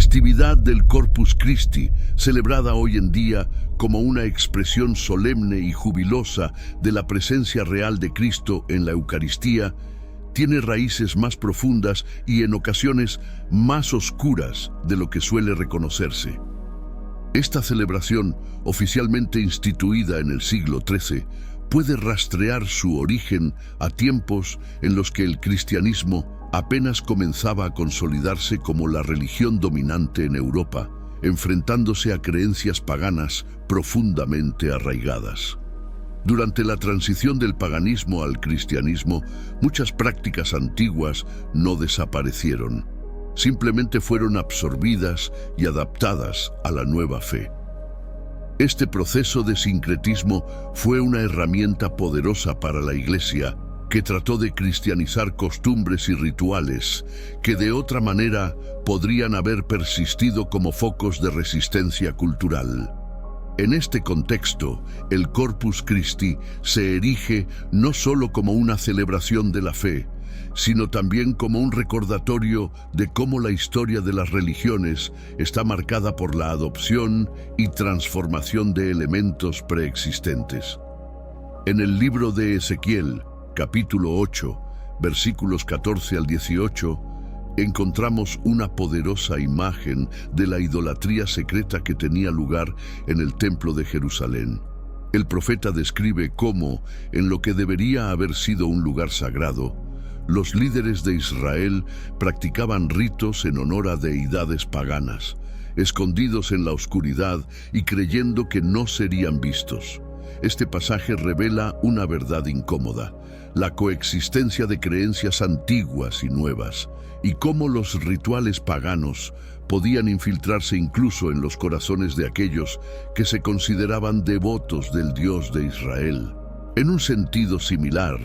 festividad del Corpus Christi, celebrada hoy en día como una expresión solemne y jubilosa de la presencia real de Cristo en la Eucaristía, tiene raíces más profundas y en ocasiones más oscuras de lo que suele reconocerse. Esta celebración, oficialmente instituida en el siglo XIII, puede rastrear su origen a tiempos en los que el cristianismo apenas comenzaba a consolidarse como la religión dominante en Europa, enfrentándose a creencias paganas profundamente arraigadas. Durante la transición del paganismo al cristianismo, muchas prácticas antiguas no desaparecieron, simplemente fueron absorbidas y adaptadas a la nueva fe. Este proceso de sincretismo fue una herramienta poderosa para la Iglesia, que trató de cristianizar costumbres y rituales que de otra manera podrían haber persistido como focos de resistencia cultural. En este contexto, el Corpus Christi se erige no solo como una celebración de la fe, sino también como un recordatorio de cómo la historia de las religiones está marcada por la adopción y transformación de elementos preexistentes. En el libro de Ezequiel, capítulo 8, versículos 14 al 18, encontramos una poderosa imagen de la idolatría secreta que tenía lugar en el Templo de Jerusalén. El profeta describe cómo, en lo que debería haber sido un lugar sagrado, los líderes de Israel practicaban ritos en honor a deidades paganas, escondidos en la oscuridad y creyendo que no serían vistos. Este pasaje revela una verdad incómoda: la coexistencia de creencias antiguas y nuevas, y cómo los rituales paganos podían infiltrarse incluso en los corazones de aquellos que se consideraban devotos del Dios de Israel. En un sentido similar,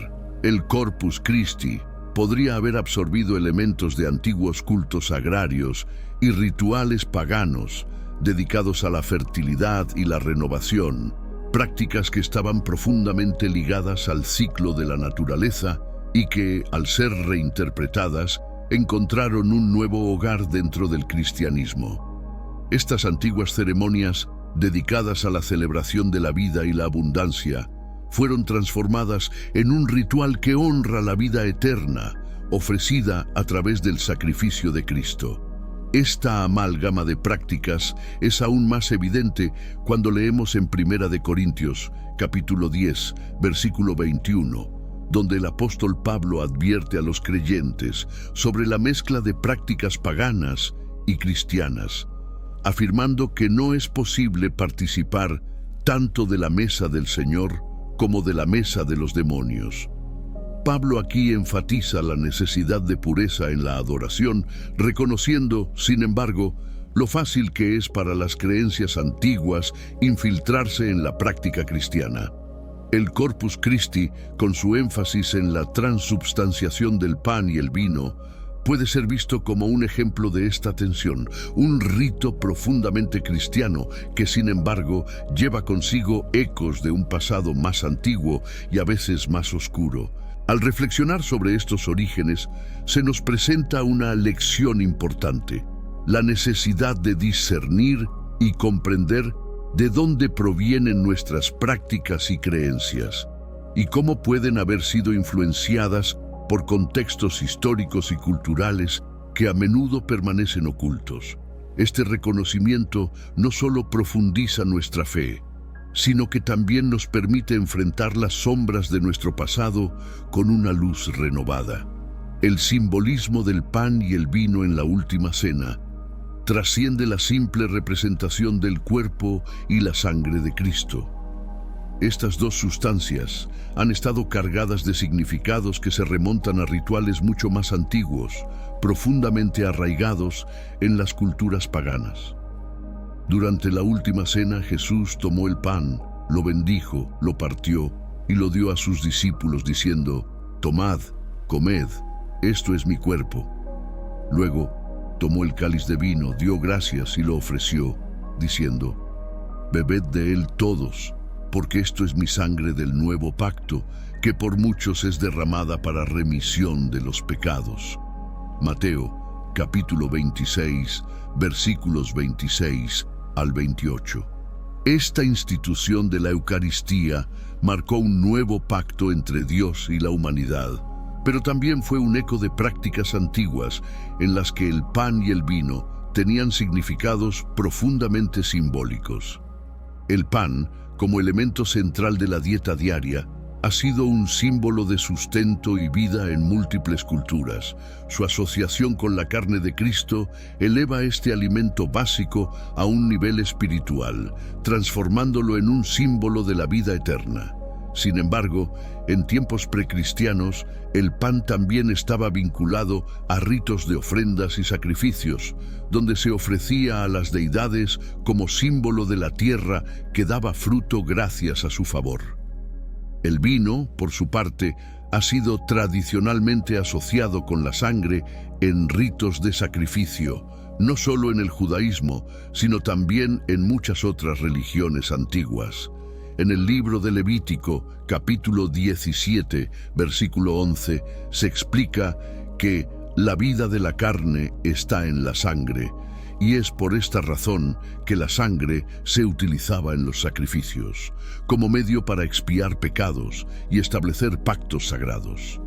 el Corpus Christi podría haber absorbido elementos de antiguos cultos agrarios y rituales paganos dedicados a la fertilidad y la renovación, prácticas que estaban profundamente ligadas al ciclo de la naturaleza y que, al ser reinterpretadas, encontraron un nuevo hogar dentro del cristianismo. Estas antiguas ceremonias, dedicadas a la celebración de la vida y la abundancia, fueron transformadas en un ritual que honra la vida eterna, ofrecida a través del sacrificio de Cristo. Esta amálgama de prácticas es aún más evidente cuando leemos en 1 Corintios, capítulo 10, versículo 21, donde el apóstol Pablo advierte a los creyentes sobre la mezcla de prácticas paganas y cristianas, afirmando que no es posible participar tanto de la mesa del Señor como de la mesa de los demonios. Pablo aquí enfatiza la necesidad de pureza en la adoración, reconociendo, sin embargo, lo fácil que es para las creencias antiguas infiltrarse en la práctica cristiana. El Corpus Christi, con su énfasis en la transubstanciación del pan y el vino, puede ser visto como un ejemplo de esta tensión, un rito profundamente cristiano que, sin embargo, lleva consigo ecos de un pasado más antiguo y a veces más oscuro. Al reflexionar sobre estos orígenes, se nos presenta una lección importante: la necesidad de discernir y comprender de dónde provienen nuestras prácticas y creencias, y cómo pueden haber sido influenciadas por contextos históricos y culturales que a menudo permanecen ocultos. Este reconocimiento no solo profundiza nuestra fe, sino que también nos permite enfrentar las sombras de nuestro pasado con una luz renovada. El simbolismo del pan y el vino en la última cena trasciende la simple representación del cuerpo y la sangre de Cristo. Estas dos sustancias han estado cargadas de significados que se remontan a rituales mucho más antiguos, profundamente arraigados en las culturas paganas. Durante la última cena, Jesús tomó el pan, lo bendijo, lo partió y lo dio a sus discípulos diciendo: «Tomad, comed, esto es mi cuerpo». Luego, tomó el cáliz de vino, dio gracias y lo ofreció, diciendo: «Bebed de él todos, porque esto es mi sangre del nuevo pacto, que por muchos es derramada para remisión de los pecados». Mateo, capítulo 26, versículos 26 al 28. Esta institución de la Eucaristía marcó un nuevo pacto entre Dios y la humanidad, pero también fue un eco de prácticas antiguas en las que el pan y el vino tenían significados profundamente simbólicos. El pan, como elemento central de la dieta diaria, ha sido un símbolo de sustento y vida en múltiples culturas. Su asociación con la carne de Cristo eleva este alimento básico a un nivel espiritual, transformándolo en un símbolo de la vida eterna. Sin embargo, en tiempos precristianos, el pan también estaba vinculado a ritos de ofrendas y sacrificios, donde se ofrecía a las deidades como símbolo de la tierra que daba fruto gracias a su favor. El vino, por su parte, ha sido tradicionalmente asociado con la sangre en ritos de sacrificio, no solo en el judaísmo, sino también en muchas otras religiones antiguas. En el libro de Levítico, capítulo 17, versículo 11, se explica que la vida de la carne está en la sangre, y es por esta razón que la sangre se utilizaba en los sacrificios, como medio para expiar pecados y establecer pactos sagrados.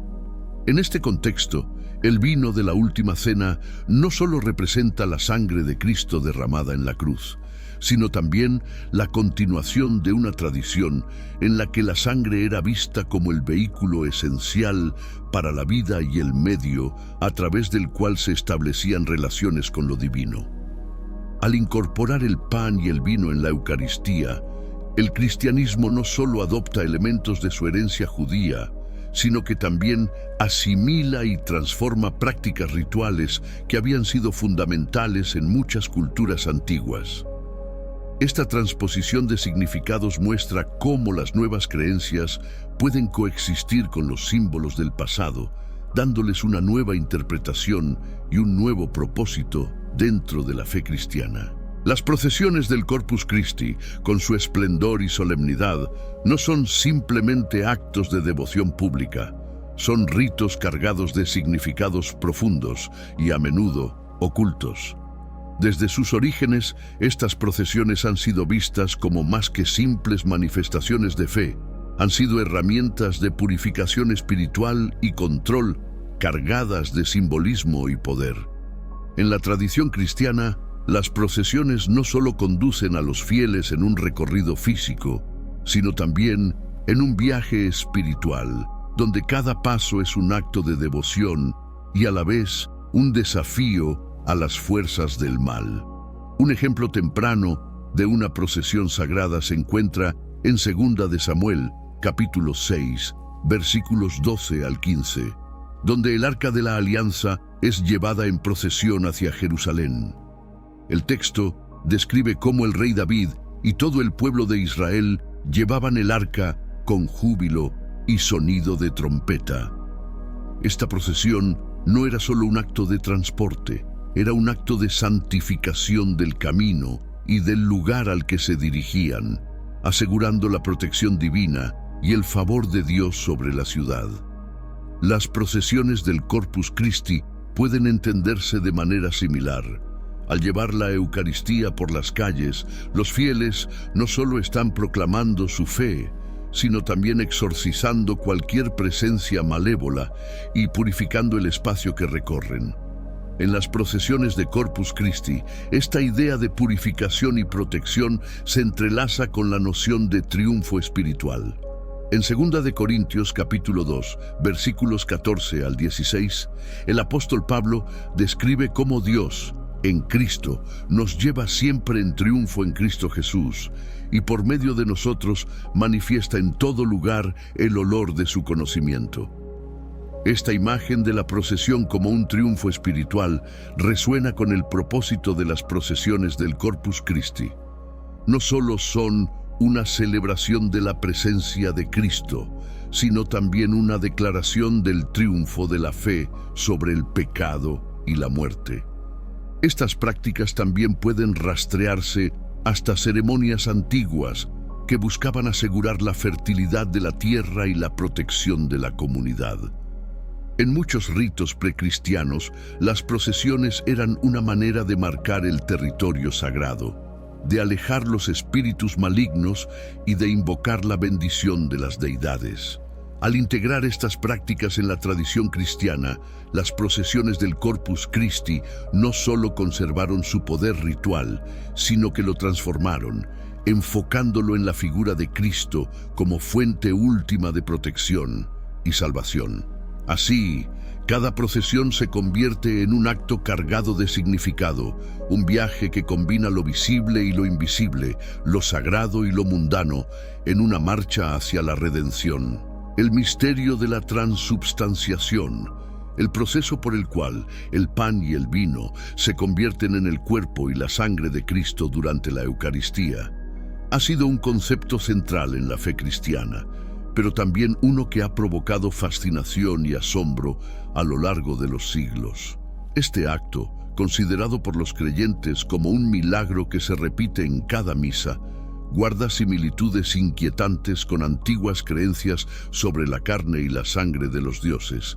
En este contexto, el vino de la Última Cena no solo representa la sangre de Cristo derramada en la cruz, sino también la continuación de una tradición en la que la sangre era vista como el vehículo esencial para la vida y el medio a través del cual se establecían relaciones con lo divino. Al incorporar el pan y el vino en la Eucaristía, el cristianismo no solo adopta elementos de su herencia judía, sino que también asimila y transforma prácticas rituales que habían sido fundamentales en muchas culturas antiguas. Esta transposición de significados muestra cómo las nuevas creencias pueden coexistir con los símbolos del pasado, dándoles una nueva interpretación y un nuevo propósito dentro de la fe cristiana. Las procesiones del Corpus Christi, con su esplendor y solemnidad, no son simplemente actos de devoción pública, son ritos cargados de significados profundos y a menudo ocultos. Desde sus orígenes, estas procesiones han sido vistas como más que simples manifestaciones de fe, han sido herramientas de purificación espiritual y control, cargadas de simbolismo y poder. En la tradición cristiana, las procesiones no solo conducen a los fieles en un recorrido físico, sino también en un viaje espiritual, donde cada paso es un acto de devoción y a la vez un desafío a las fuerzas del mal. Un ejemplo temprano de una procesión sagrada se encuentra en 2 de Samuel, capítulo 6, versículos 12 al 15, donde el Arca de la Alianza es llevada en procesión hacia Jerusalén. El texto describe cómo el rey David y todo el pueblo de Israel llevaban el arca con júbilo y sonido de trompeta. Esta procesión no era solo un acto de transporte, era un acto de santificación del camino y del lugar al que se dirigían, asegurando la protección divina y el favor de Dios sobre la ciudad. Las procesiones del Corpus Christi pueden entenderse de manera similar. Al llevar la Eucaristía por las calles, los fieles no solo están proclamando su fe, sino también exorcizando cualquier presencia malévola y purificando el espacio que recorren. En las procesiones de Corpus Christi, esta idea de purificación y protección se entrelaza con la noción de triunfo espiritual. En 2 de Corintios capítulo 2, versículos 14 al 16, el apóstol Pablo describe cómo Dios, en Cristo, nos lleva siempre en triunfo en Cristo Jesús, y por medio de nosotros manifiesta en todo lugar el olor de su conocimiento. Esta imagen de la procesión como un triunfo espiritual resuena con el propósito de las procesiones del Corpus Christi. No solo son una celebración de la presencia de Cristo, sino también una declaración del triunfo de la fe sobre el pecado y la muerte. Estas prácticas también pueden rastrearse hasta ceremonias antiguas que buscaban asegurar la fertilidad de la tierra y la protección de la comunidad. En muchos ritos precristianos, las procesiones eran una manera de marcar el territorio sagrado, de alejar los espíritus malignos y de invocar la bendición de las deidades. Al integrar estas prácticas en la tradición cristiana, las procesiones del Corpus Christi no solo conservaron su poder ritual, sino que lo transformaron, enfocándolo en la figura de Cristo como fuente última de protección y salvación. Así, cada procesión se convierte en un acto cargado de significado, un viaje que combina lo visible y lo invisible, lo sagrado y lo mundano, en una marcha hacia la redención. El misterio de la transubstanciación, el proceso por el cual el pan y el vino se convierten en el cuerpo y la sangre de Cristo durante la Eucaristía, ha sido un concepto central en la fe cristiana, pero también uno que ha provocado fascinación y asombro a lo largo de los siglos. Este acto, considerado por los creyentes como un milagro que se repite en cada misa, guarda similitudes inquietantes con antiguas creencias sobre la carne y la sangre de los dioses,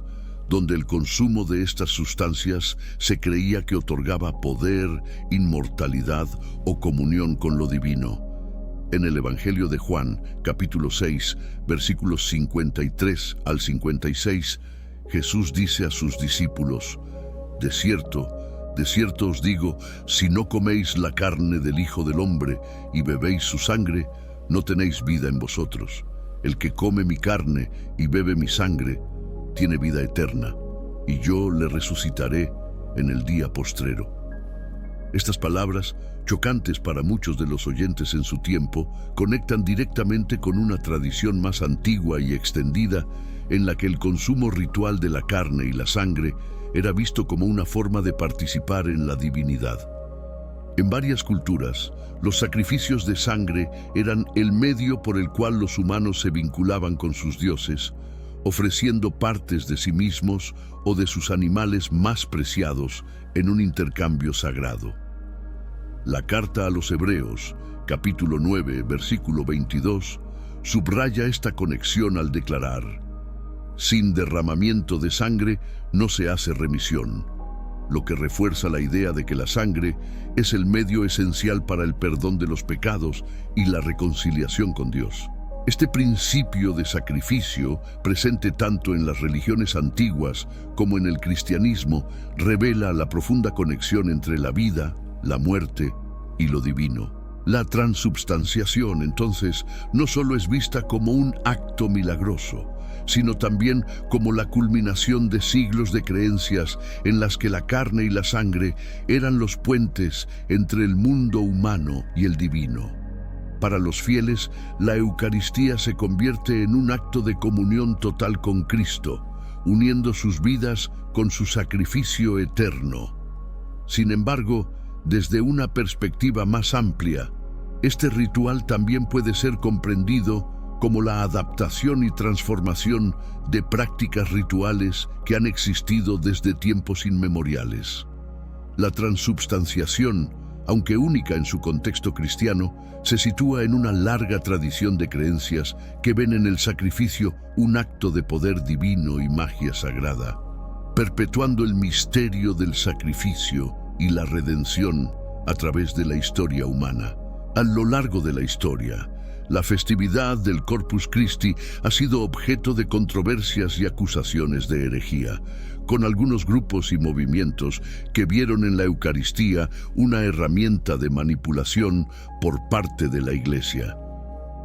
donde el consumo de estas sustancias se creía que otorgaba poder, inmortalidad o comunión con lo divino. En el Evangelio de Juan, capítulo 6, versículos 53 al 56, Jesús dice a sus discípulos: de cierto os digo, si no coméis la carne del Hijo del Hombre y bebéis su sangre, no tenéis vida en vosotros. El que come mi carne y bebe mi sangre, tiene vida eterna, y yo le resucitaré en el día postrero. Estas palabras, chocantes para muchos de los oyentes en su tiempo, conectan directamente con una tradición más antigua y extendida en la que el consumo ritual de la carne y la sangre era visto como una forma de participar en la divinidad. En varias culturas, los sacrificios de sangre eran el medio por el cual los humanos se vinculaban con sus dioses, ofreciendo partes de sí mismos o de sus animales más preciados en un intercambio sagrado. La carta a los Hebreos, capítulo 9, versículo 22, subraya esta conexión al declarar: sin derramamiento de sangre no se hace remisión, lo que refuerza la idea de que la sangre es el medio esencial para el perdón de los pecados y la reconciliación con Dios. Este principio de sacrificio, presente tanto en las religiones antiguas como en el cristianismo, revela la profunda conexión entre la vida, la muerte y lo divino. La transubstanciación, entonces, no solo es vista como un acto milagroso, sino también como la culminación de siglos de creencias en las que la carne y la sangre eran los puentes entre el mundo humano y el divino. Para los fieles, la Eucaristía se convierte en un acto de comunión total con Cristo, uniendo sus vidas con su sacrificio eterno. Sin embargo, desde una perspectiva más amplia, este ritual también puede ser comprendido como la adaptación y transformación de prácticas rituales que han existido desde tiempos inmemoriales. La transubstanciación, aunque única en su contexto cristiano, se sitúa en una larga tradición de creencias que ven en el sacrificio un acto de poder divino y magia sagrada, perpetuando el misterio del sacrificio y la redención a través de la historia humana. A lo largo de la historia, la festividad del Corpus Christi ha sido objeto de controversias y acusaciones de herejía, con algunos grupos y movimientos que vieron en la Eucaristía una herramienta de manipulación por parte de la Iglesia.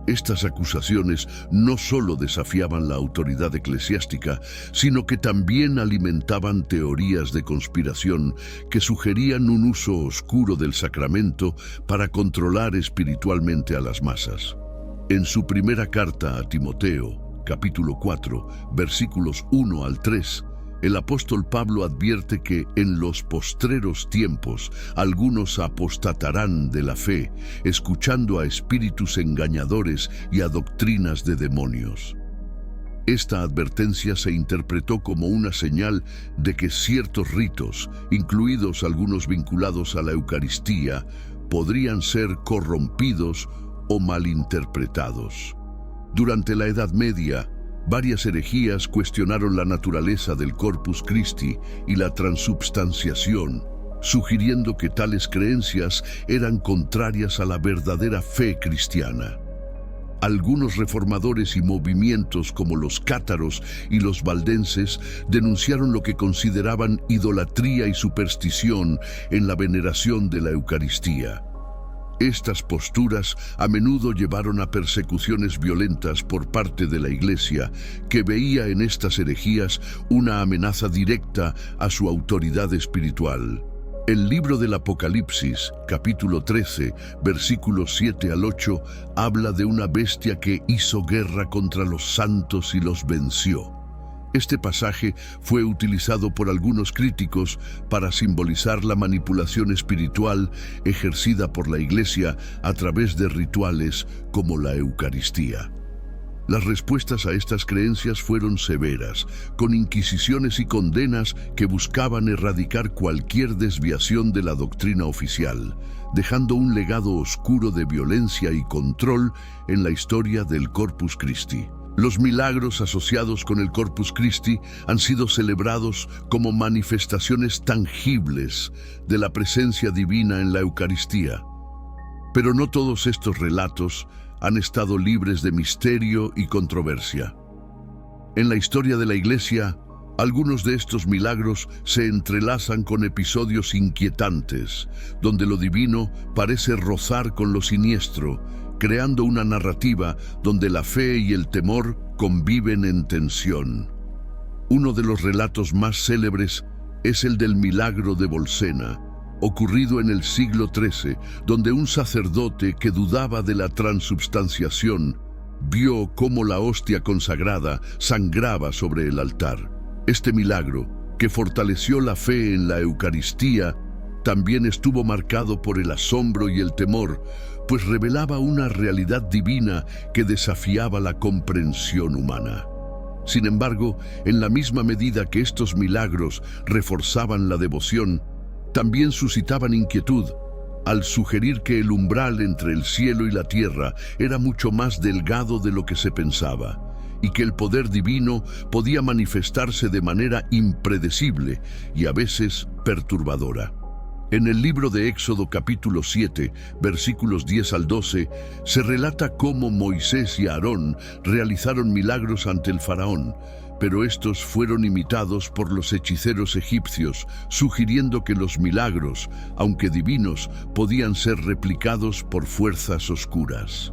Estas acusaciones no solo desafiaban la autoridad eclesiástica, sino que también alimentaban teorías de conspiración que sugerían un uso oscuro del sacramento para controlar espiritualmente a las masas. En su primera carta a Timoteo, capítulo 4, versículos 1 al 3, el apóstol Pablo advierte que en los postreros tiempos algunos apostatarán de la fe, escuchando a espíritus engañadores y a doctrinas de demonios. Esta advertencia se interpretó como una señal de que ciertos ritos, incluidos algunos vinculados a la Eucaristía, podrían ser corrompidos o malinterpretados. Durante la Edad Media, Varias herejías cuestionaron la naturaleza del Corpus Christi y la transubstanciación, sugiriendo que tales creencias eran contrarias a la verdadera fe cristiana. Algunos reformadores y movimientos como los cátaros y los valdenses denunciaron lo que consideraban idolatría y superstición en la veneración de la Eucaristía. Estas posturas a menudo llevaron a persecuciones violentas por parte de la Iglesia, que veía en estas herejías una amenaza directa a su autoridad espiritual. El libro del Apocalipsis, capítulo 13, versículos 7 al 8, habla de una bestia que hizo guerra contra los santos y los venció. Este pasaje fue utilizado por algunos críticos para simbolizar la manipulación espiritual ejercida por la Iglesia a través de rituales como la Eucaristía. Las respuestas a estas creencias fueron severas, con inquisiciones y condenas que buscaban erradicar cualquier desviación de la doctrina oficial, dejando un legado oscuro de violencia y control en la historia del Corpus Christi. Los milagros asociados con el Corpus Christi han sido celebrados como manifestaciones tangibles de la presencia divina en la Eucaristía. Pero no todos estos relatos han estado libres de misterio y controversia. En la historia de la Iglesia, algunos de estos milagros se entrelazan con episodios inquietantes, donde lo divino parece rozar con lo siniestro, creando una narrativa donde la fe y el temor conviven en tensión. Uno de los relatos más célebres es el del milagro de Bolsena, ocurrido en el siglo XIII, donde un sacerdote que dudaba de la transubstanciación vio cómo la hostia consagrada sangraba sobre el altar. Este milagro, que fortaleció la fe en la Eucaristía, también estuvo marcado por el asombro y el temor, pues revelaba una realidad divina que desafiaba la comprensión humana. Sin embargo, en la misma medida que estos milagros reforzaban la devoción, también suscitaban inquietud, al sugerir que el umbral entre el cielo y la tierra era mucho más delgado de lo que se pensaba, y que el poder divino podía manifestarse de manera impredecible y a veces perturbadora. En el libro de Éxodo capítulo 7, versículos 10 al 12, se relata cómo Moisés y Aarón realizaron milagros ante el faraón, pero estos fueron imitados por los hechiceros egipcios, sugiriendo que los milagros, aunque divinos, podían ser replicados por fuerzas oscuras.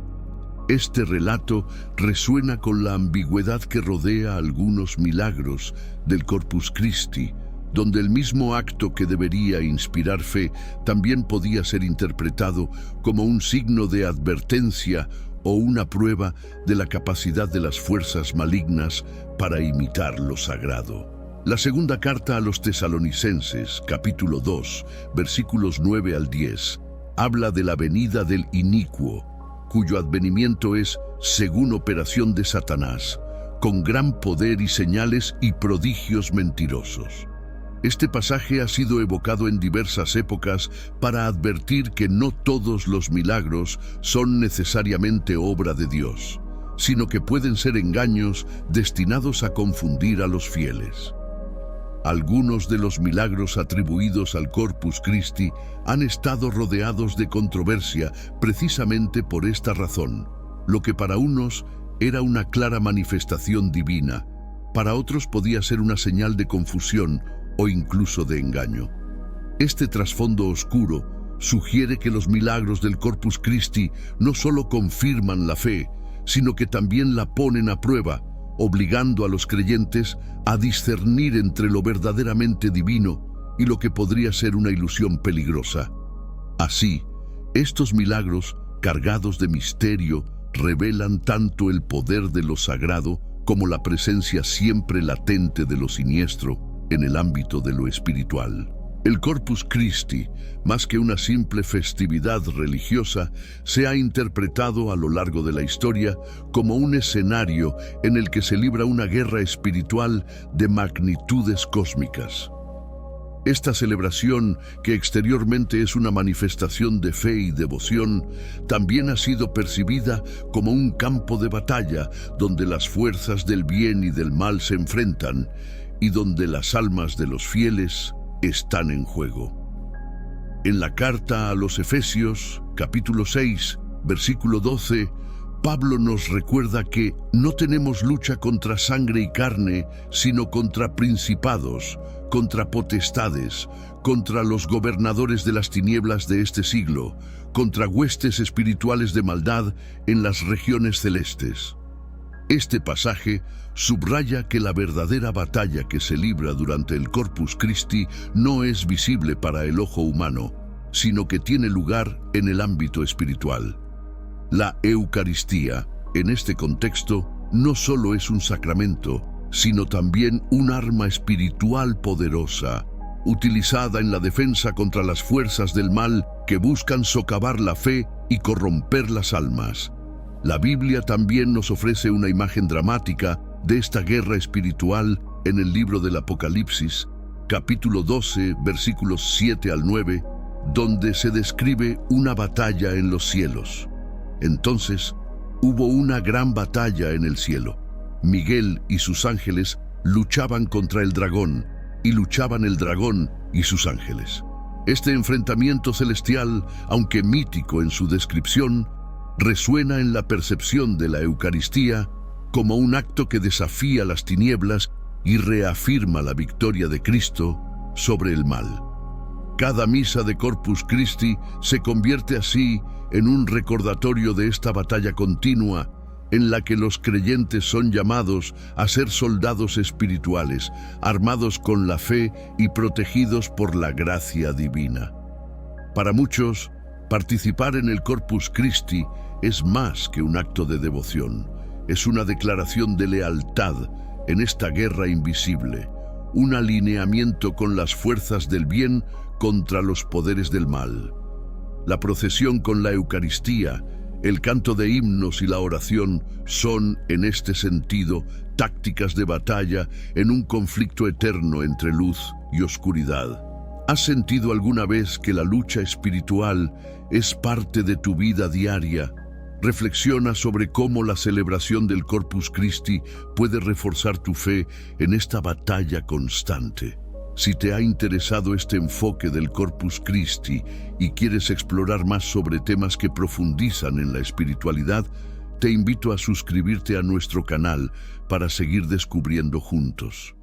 Este relato resuena con la ambigüedad que rodea algunos milagros del Corpus Christi, donde el mismo acto que debería inspirar fe también podía ser interpretado como un signo de advertencia o una prueba de la capacidad de las fuerzas malignas para imitar lo sagrado. La segunda carta a los Tesalonicenses, capítulo 2, versículos 9 al 10, habla de la venida del inicuo, cuyo advenimiento es según operación de Satanás, con gran poder y señales y prodigios mentirosos. Este pasaje ha sido evocado en diversas épocas para advertir que no todos los milagros son necesariamente obra de Dios, sino que pueden ser engaños destinados a confundir a los fieles. Algunos de los milagros atribuidos al Corpus Christi han estado rodeados de controversia precisamente por esta razón. Lo que para unos era una clara manifestación divina, para otros podía ser una señal de confusión o incluso de engaño. Este trasfondo oscuro sugiere que los milagros del Corpus Christi no solo confirman la fe, sino que también la ponen a prueba, obligando a los creyentes a discernir entre lo verdaderamente divino y lo que podría ser una ilusión peligrosa. Así, estos milagros, cargados de misterio, revelan tanto el poder de lo sagrado como la presencia siempre latente de lo siniestro en el ámbito de lo espiritual. El Corpus Christi, más que una simple festividad religiosa, se ha interpretado a lo largo de la historia como un escenario en el que se libra una guerra espiritual de magnitudes cósmicas. Esta celebración, que exteriormente es una manifestación de fe y devoción, también ha sido percibida como un campo de batalla donde las fuerzas del bien y del mal se enfrentan y donde las almas de los fieles están en juego. En la carta a los Efesios, capítulo 6, versículo 12, Pablo nos recuerda que no tenemos lucha contra sangre y carne, sino contra principados, contra potestades, contra los gobernadores de las tinieblas de este siglo, contra huestes espirituales de maldad en las regiones celestes. Este pasaje subraya que la verdadera batalla que se libra durante el Corpus Christi no es visible para el ojo humano, sino que tiene lugar en el ámbito espiritual. La Eucaristía, en este contexto, no solo es un sacramento, sino también un arma espiritual poderosa, utilizada en la defensa contra las fuerzas del mal que buscan socavar la fe y corromper las almas. La Biblia también nos ofrece una imagen dramática de esta guerra espiritual en el libro del Apocalipsis, capítulo 12, versículos 7 al 9, donde se describe una batalla en los cielos. Entonces, hubo una gran batalla en el cielo. Miguel y sus ángeles luchaban contra el dragón, y luchaban el dragón y sus ángeles. Este enfrentamiento celestial, aunque mítico en su descripción, resuena en la percepción de la Eucaristía como un acto que desafía las tinieblas y reafirma la victoria de Cristo sobre el mal. Cada misa de Corpus Christi se convierte así en un recordatorio de esta batalla continua en la que los creyentes son llamados a ser soldados espirituales, armados con la fe y protegidos por la gracia divina. Para muchos, participar en el Corpus Christi es más que un acto de devoción, es una declaración de lealtad en esta guerra invisible, un alineamiento con las fuerzas del bien contra los poderes del mal. La procesión con la Eucaristía, el canto de himnos y la oración son, en este sentido, tácticas de batalla en un conflicto eterno entre luz y oscuridad. ¿Has sentido alguna vez que la lucha espiritual es parte de tu vida diaria? Reflexiona sobre cómo la celebración del Corpus Christi puede reforzar tu fe en esta batalla constante. Si te ha interesado este enfoque del Corpus Christi y quieres explorar más sobre temas que profundizan en la espiritualidad, te invito a suscribirte a nuestro canal para seguir descubriendo juntos.